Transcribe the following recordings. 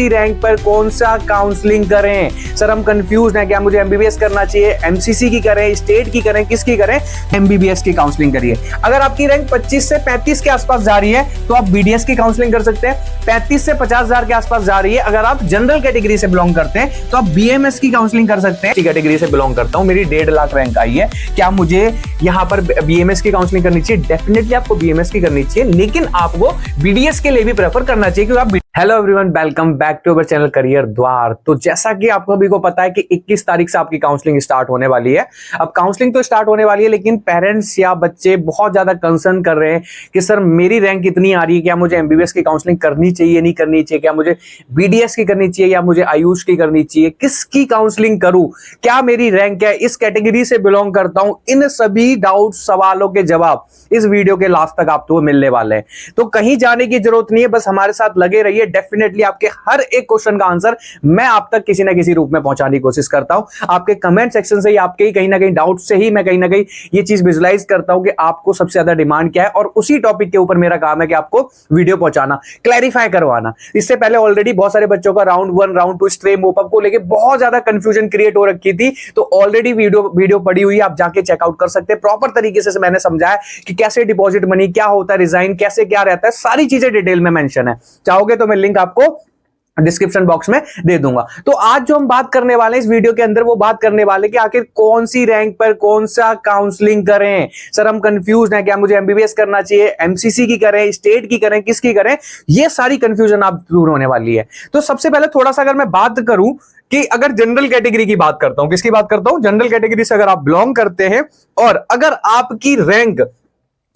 Rank पर कौन सा काउंसलिंग करें। सर हम कंफ्यूज हैं, क्या मुझे एमबीबीएस करना चाहिए, एमसीसी की करें, स्टेट की करें, किसकी करें। एमबीबीएस की काउंसलिंग करिए। अगर आपकी रैंक 25 से 35 के आसपास जा रही है तो आप बीडीएस की काउंसलिंग कर सकते हैं। 35 से 50,000 के आसपास जा रही है, अगर आप जनरल कैटेगरी से बिलोंग करते हैं तो आप बीएमएस की काउंसलिंग कर सकते हैं। कैटेगरी से बिलोंग करता हूं, मेरी 1.5 लाख रैंक आई है, क्या मुझे यहां पर बीएमएस की काउंसलिंग करनी चाहिए? डेफिनेटली आपको बीएमएस की करनी चाहिए, लेकिन आपको बीडीएस के लिए भी प्रेफर करना चाहिए क्योंकि आप। Hello everyone, welcome back to our channel career Dwar. तो जैसा कि आप सभी को पता है कि 21 तारीख से आपकी काउंसलिंग स्टार्ट होने वाली है। अब काउंसलिंग तो स्टार्ट होने वाली है, लेकिन पेरेंट्स या बच्चे बहुत ज्यादा कंसर्न कर रहे हैं कि सर मेरी रैंक इतनी आ रही है, क्या मुझे एमबीबीएस की काउंसलिंग करनी चाहिए, नहीं करनी चाहिए, क्या मुझे बीडीएस की करनी चाहिए या मुझे आयुष की करनी चाहिए, किसकी काउंसलिंग करूं, क्या मेरी रैंक है, इस कैटेगरी से बिलोंग करता हूं। इन सभी डाउट सवालों के जवाब इस वीडियो के लास्ट तक आपको मिलने वाले हैं। तो कहीं जाने की जरूरत नहीं है, बस हमारे साथ लगे रहिए। डेफिनेटली आपके हर एक क्वेश्चन का आंसर मैं आप तक किसी ना किसी रूप में पहुंचाने की कोशिश करता हूं। आपके कमेंट सेक्शन से ही, आपके कहीं ना कहीं डाउट से ही मैं कहीं ना कहीं ये चीज विजुलाइज करता हूं कि आपको सबसे ज्यादा डिमांड क्या है, और उसी टॉपिक के ऊपर मेरा काम है कि आपको वीडियो पहुंचाना, क्लैरिफाई करवाना। इससे पहले ऑलरेडी बहुत सारे बच्चों का राउंड 1 राउंड 2 स्ट्रे मोपअप को लेकर बहुत ज्यादा कंफ्यूजन क्रिएट हो रखी थी, तो ऑलरेडी वीडियो पड़ी हुई है, आप जाके चेकआउट कर सकते हैं। प्रॉपर तरीके से मैंने समझाया कि कैसे डिपॉजिट मनी, क्या होता है रिजाइन, कैसे क्या रहता है, सारी चीजें डिटेल में मेंशन है। चाहोगे तो मैं लिंक आपको डिस्क्रिप्शन बॉक्स में दे दूंगा। तो आज जो हम बात करने वाले हैं इस वीडियो के अंदर, वो बात करने वाले कि आखिर कौन सी रैंक पर कौन सा काउंसलिंग करें। सर हम कंफ्यूज हैं, क्या मुझे एमबीबीएस करना चाहिए, एमसीसी की करें, स्टेट की करें, किसकी करें। ये सारी कंफ्यूजन आप दूर होने वाली है। तो सबसे पहले थोड़ा सा अगर मैं बात करूं कि अगर जनरल कैटेगरी की बात करता हूं, किसकी बात करता हूं, जनरल कैटेगरी से अगर आप बिलोंग करते हैं और अगर आपकी रैंक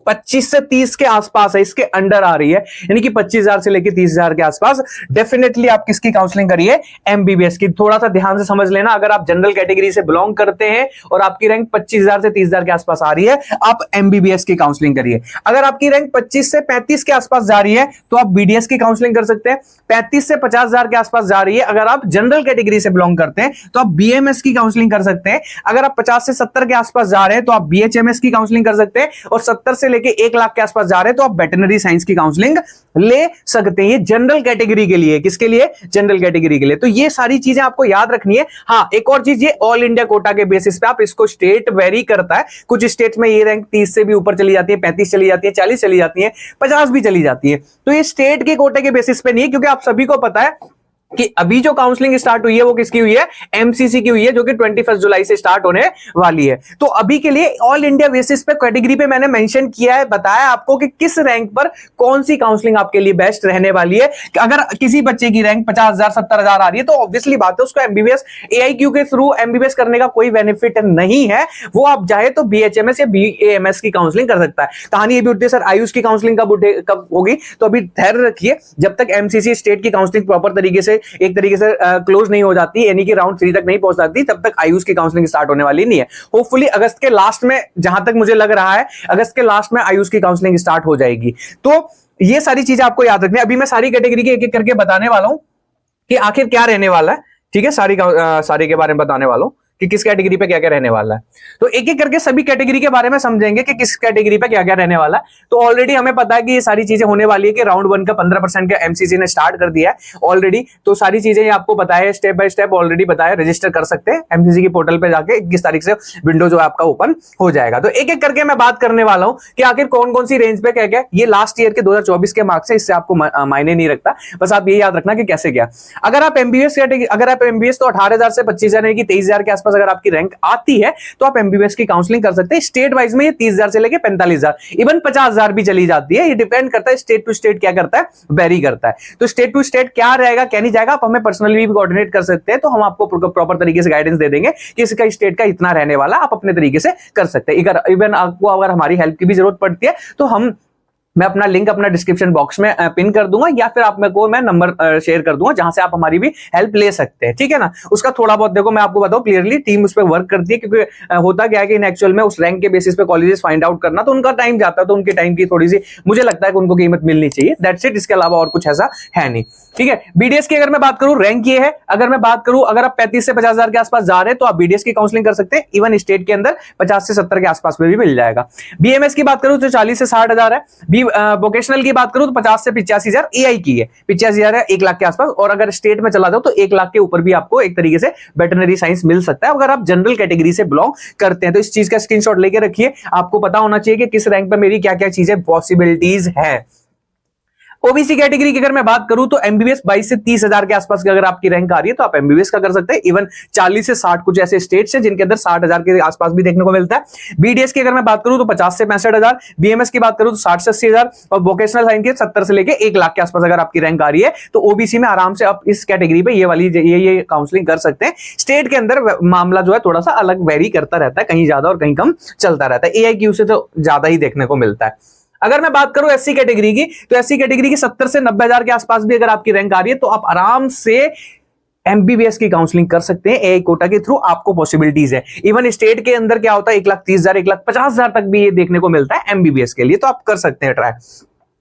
25 से 30 के आसपास है, इसके अंडर आ रही है, यानी कि 25,000 से लेकर 30,000 के आसपास, डेफिनेटली आप किसकी काउंसलिंग करिए, एमबीबीएस की। थोड़ा सा ध्यान से समझ लेना, अगर आप जनरल कैटेगरी से बिलोंग करते हैं और आपकी रैंक 25,000 से 30,000 के आसपास आ रही है, आप एमबीबीएस की काउंसलिंग करिए। अगर आपकी रैंक 25 से 35 के आसपास जा रही है तो आप बीडीएस की काउंसलिंग कर सकते हैं। 35 से 50,000 के आसपास जा रही है, अगर आप जनरल कैटेगरी से बिलोंग करते हैं तो आप बीएमएस की काउंसलिंग कर सकते हैं। अगर आप 50 से 70 के आसपास जा रहे हैं तो आप बीएचएमएस की काउंसलिंग कर सकते हैं, और 70 से लेकर 1 लाख के पास जा रहे हैं तो आप वेटरनरी साइंस की काउंसलिंग ले सकते हैं। ये जनरल कैटेगरी के लिए, किसके लिए, जनरल कैटेगरी के लिए। तो ये सारी चीजें आपको याद रखनी है। हाँ, एक और चीज, ये ऑल इंडिया कोटा के बेसिस पे, आप इसको स्टेट वेरी करता है। कुछ स्टेट्स में ये रैंक 30 से भी ऊपर चली जाती है, 35 चली जाती है, 40 चली जाती है, 50 भी चली जाती है। तो ये स्टेट के कोटे के बेसिस पे नहीं है, क्योंकि आप सभी को पता है कि अभी जो काउंसलिंग स्टार्ट हुई है वो किसकी हुई है, एमसीसी की हुई है, जो कि 21 जुलाई से स्टार्ट होने वाली है। तो अभी के लिए ऑल इंडिया बेसिस पे कैटेगरी पे मैंने मेंशन किया है, बताया आपको कि किस रैंक पर कौन सी काउंसलिंग आपके लिए बेस्ट रहने वाली है। अगर किसी बच्चे की रैंक 50,000 70,000 आ रही है तो ऑब्वियसली बात है उसको एमबीबीएस एआईक्यू के थ्रू एमबीबीएस करने का कोई बेनिफिट नहीं है। वो आप चाहे तो बीएचएमएस या बीएएमएस की काउंसलिंग कर सकता है। कहानी ये भी उठती है, सर आयुष की काउंसलिंग कब होगी, तो अभी धैर्य रखिए, जब तक एमसीसी स्टेट की काउंसलिंग प्रॉपर तरीके से एक तरीके से क्लोज नहीं हो जाती, यानी कि राउंड 3 तक नहीं पहुंच जाती, तब तक आयुष की काउंसलिंग स्टार्ट होने वाली नहीं है। होपफुली अगस्त के लास्ट में, जहां तक मुझे लग रहा है, अगस्त के लास्ट में आयुष की काउंसलिंग स्टार्ट हो जाएगी। तो ये सारी चीजें आपको याद रखनी है। अभी मैं सारी कैटेगरी के एक एक करके बताने वाला हूं कि आखिर क्या रहने वाला है। ठीक है, सारी के बारे में बताने वाला हूं कि किस कैटेगरी पे क्या क्या रहने वाला है। तो एक एक करके सभी कैटेगरी के बारे में समझेंगे कि किस कैटेगरी पे क्या क्या रहने वाला है। तो ऑलरेडी हमें पता है कि ये सारी चीजें होने वाली है कि राउंड 1 का 15% का एमसीसी ने स्टार्ट कर दिया है ऑलरेडी। तो सारी चीजें आपको पता है, स्टेप बाय स्टेप ऑलरेडी बताया, रजिस्टर कर सकते हैं एमसीसी की पोर्टल पे जाके। 21 तारीख से विंडो जो आपका ओपन हो जाएगा। तो एक एक करके मैं बात करने वाला हूं कि आखिर कौन कौन सी रेंज पे क्या क्या। ये लास्ट ईयर के 2024 के मार्क्स है, इससे आपको मायने नहीं रखता, बस आप ये याद रखना कि कैसे क्या। अगर आप एमबीबीएस तो 18,000 से 25,000 यानी कि 23,000 के आसपास अगर आपकी रैंक आती है तो आप एमबीबीएस की काउंसलिंग कर सकते हैं। स्टेट वाइज में ये 30,000 से लेके 45,000, इवन 50,000 भी चली जाती है। ये डिपेंड करता है स्टेट टू स्टेट क्या करता है, वेरी करता है। तो स्टेट टू स्टेट क्या रहेगा क्या नहीं जाएगा, आप हमें पर्सनली भी कोऑर्डिनेट कर सकते हैं, तो हम आपको प्रॉपर तरीके से गाइडेंस दे देंगे कि इसका स्टेट का इतना रहने वाला, आप अपने तरीके से कर सकते हैं। इवन आपको अगर हमारी हेल्प की भी जरूरत पड़ती है तो मैं अपना लिंक अपना डिस्क्रिप्शन बॉक्स में पिन कर दूंगा, या फिर आप मेरे को मैं नंबर शेयर कर दूंगा जहां से आप हमारी भी हेल्प ले सकते हैं। ठीक है ना। उसका थोड़ा बहुत देखो मैं आपको बताऊं क्लियरली, टीम उस पर वर्क करती है, क्योंकि होता क्या है कि इन एक्चुअल में उस रैंक के बेसिस पे कॉलेजेस फाइंड आउट करना तो उनका टाइम जाता है, तो उनके टाइम की थोड़ी सी मुझे लगता है कि उनको कीमत मिलनी चाहिए। दैट्स इट, इसके अलावा और कुछ ऐसा है नहीं। ठीक है, बीडीएस की अगर मैं बात करूं, रैंक ये है। अगर मैं बात करूं, अगर आप 35 से 50,000 के आसपास जा रहे हैं तो आप बीडीएस की काउंसलिंग कर सकते हैं। इवन स्टेट के अंदर 50 से 70 के आसपास में भी मिल जाएगा। बीएमएस की बात करूं तो 40 से 60,000 है। वोकेशनल की बात करूं तो 50 से 85,000 एआई की है, 85,000 है 1 लाख के आसपास। और अगर स्टेट में चला जाओ तो 1 लाख के ऊपर भी आपको एक तरीके से वेटरनरी साइंस मिल सकता है अगर आप जनरल कैटेगरी से बिलोंग करते हैं। तो इस चीज का स्क्रीनशॉट लेके रखिए, आपको पता होना चाहिए कि किस रैंक पर मेरी क्या क्या चीजें पॉसिबिलिटीज है। ओबीसी कैटेगरी की अगर मैं बात करूं तो एमबीबीएस 22 से 30,000 के आसपास की अगर आपकी रैंक आ रही है तो आप एमबीबीएस का कर सकते हैं। इवन 40 से 60 कुछ ऐसे स्टेट्स हैं जिनके अंदर 60,000 के आसपास भी देखने को मिलता है। बीडीएस की अगर मैं बात करूं तो 50 से 65,000, बीएमएस की बात करूं तो 60 से 80,000 और वोकेशनल साइंस के 70 से लेके 1 लाख के आसपास अगर आपकी रैंक आ रही है तो ओबीसी में आराम से आप इस कैटेगरी पे ये काउंसलिंग कर सकते हैं। स्टेट के अंदर मामला जो है थोड़ा सा अलग वेरी करता रहता है, कहीं ज्यादा और कहीं कम चलता रहता है। एआईक्यू से तो ज्यादा ही देखने को मिलता है। अगर मैं बात करूं एससी कैटेगरी की तो एससी कैटेगरी की 70 से 90,000 के आसपास भी अगर आपकी रैंक आ रही है तो आप आराम से एमबीबीएस की काउंसलिंग कर सकते हैं। एआई कोटा के थ्रू आपको पॉसिबिलिटीज है। इवन स्टेट के अंदर क्या होता है 1,30,000 1,50,000 तक भी ये देखने को मिलता है एमबीबीएस के लिए, तो आप कर सकते हैं ट्राई।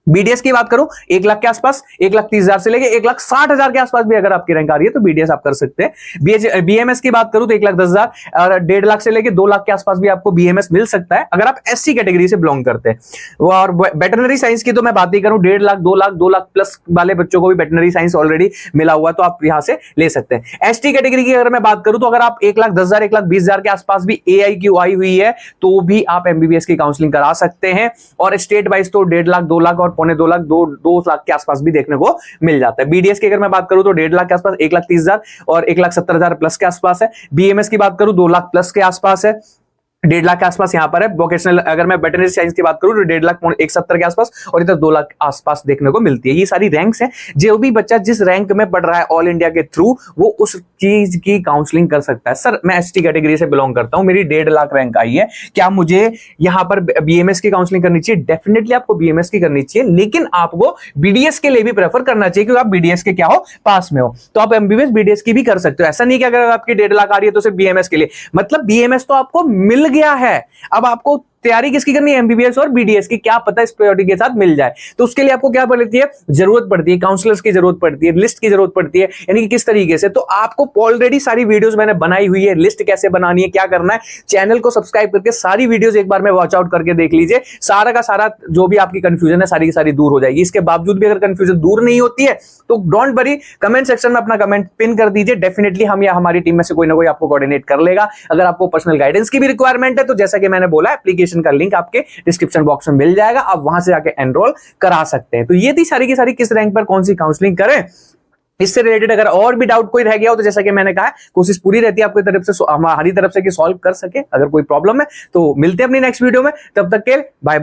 बीडीएस की बात करूं 1 लाख के आसपास, 1,30,000 से लेके 1,60,000 के आसपास भी अगर आपकी रैंक आ रही है तो बीडीएस आप कर सकते हैं। बीएमएस की बात करूं तो 1,10,000 और 1.5 लाख से लेके 2 लाख के आसपास भी आपको बीएमएस मिल सकता है अगर आप एससी कैटेगरी से बिलोंग करते हैं। और वेटरनरी साइंस की तो मैं बात नहीं करूं, 1.5 लाख 2 लाख प्लस वाले बच्चों को भी वेटरनरी साइंस ऑलरेडी मिला हुआ तो आप यहां से ले सकते हैं। एसटी कैटेगरी की अगर मैं बात करूं तो अगर आप 1,10,000 1,20,000 के आसपास भी एआईक्यू आई हुई है तो भी आप एमबीबीएस की काउंसलिंग करा सकते हैं। और स्टेट वाइज तो 1.5 लाख 2 लाख और 2.25 लाख 2 लाख के आसपास भी देखने को मिल जाता है। बीडीएस की अगर मैं बात करूं तो 1.5 लाख के आसपास, 1,30,000 और 1,70,000 प्लस के आसपास है। बीएमएस की बात करूं 2 लाख प्लस के आसपास है, 1.5 लाख के आसपास यहां पर है। वोकेशनल अगर मैं वेटरनरी साइंस की बात करूं तो 1.5 लाख 1,70,000 के आसपास और इधर 2 लाख आसपास देखने को मिलती है। ये सारी रैंक्स हैं। जो भी बच्चा जिस रैंक में पढ़ रहा है ऑल इंडिया के थ्रू वो उस चीज की काउंसलिंग कर सकता है। सर मैं एसटी कैटेगरी से बिलोंग करता हूं, मेरी 1.5 लाख रैंक आई है, क्या मुझे यहां पर बीएमएस की काउंसलिंग करनी चाहिए? डेफिनेटली आपको बीएमएस की करनी चाहिए, लेकिन आपको बीडीएस के लिए भी प्रेफर करना चाहिए क्योंकि आप बीडीएस के क्या हो, पास में हो, तो आप एमबीबीएस बीडीएस की भी कर सकते हो। ऐसा नहीं कि अगर आपकी 1.5 लाख आ रही है तो सिर्फ बीएमएस के लिए, मतलब बीएमएस तो आपको मिल गया है, अब आपको तैयारी किसकी करनी है? एमबीबीएस और बीडीएस की। क्या पता इस प्रायोरिटी के साथ मिल जाए, तो उसके लिए आपको क्या पड़ती है? जरूरत पड़ती है काउंसलर्स की, जरूरत पड़ती है लिस्ट की, जरूरत पड़ती है, यानी कि किस तरीके से। तो आपको ऑलरेडी सारी वीडियोस मैंने बनाई हुई है, लिस्ट कैसे बनानी है, क्या करना है। चैनल को सब्सक्राइब करके सारी वीडियोस एक बार में वॉच आउट करके देख लीजिए। सारा का सारा जो भी आपकी कंफ्यूजन है सारी की सारी दूर हो जाएगी। इसके बावजूद भी अगर कंफ्यूजन दूर नहीं होती है तो डोंट वरी, कमेंट सेक्शन में अपना कमेंट पिन कर दीजिए। डेफिनेटली हम या हमारी टीम में से कोई ना कोई आपको कोऑर्डिनेट कर लेगा। अगर आपको पर्सनल गाइडेंस की भी रिक्वायरमेंट है तो जैसा कि मैंने बोला, एप्लीकेशन का लिंक आपके डिस्क्रिप्शन बॉक्स में मिल जाएगा, आप वहां से जाके एनरोल करा सकते हैं। तो ये थी सारी की सारी किस रैंक पर कौन सी काउंसलिंग करें। इससे रिलेटेड अगर और भी डाउट कोई रह गया हो तो जैसा कि मैंने कहा कोशिश पूरी रहती है आपकी तरफ से, हमारी तरफ से कि सॉल्व कर सके। अगर कोई प्रॉब्लम है तो मिलते हैं अपनी नेक्स्ट वीडियो में, तब तक के बाय।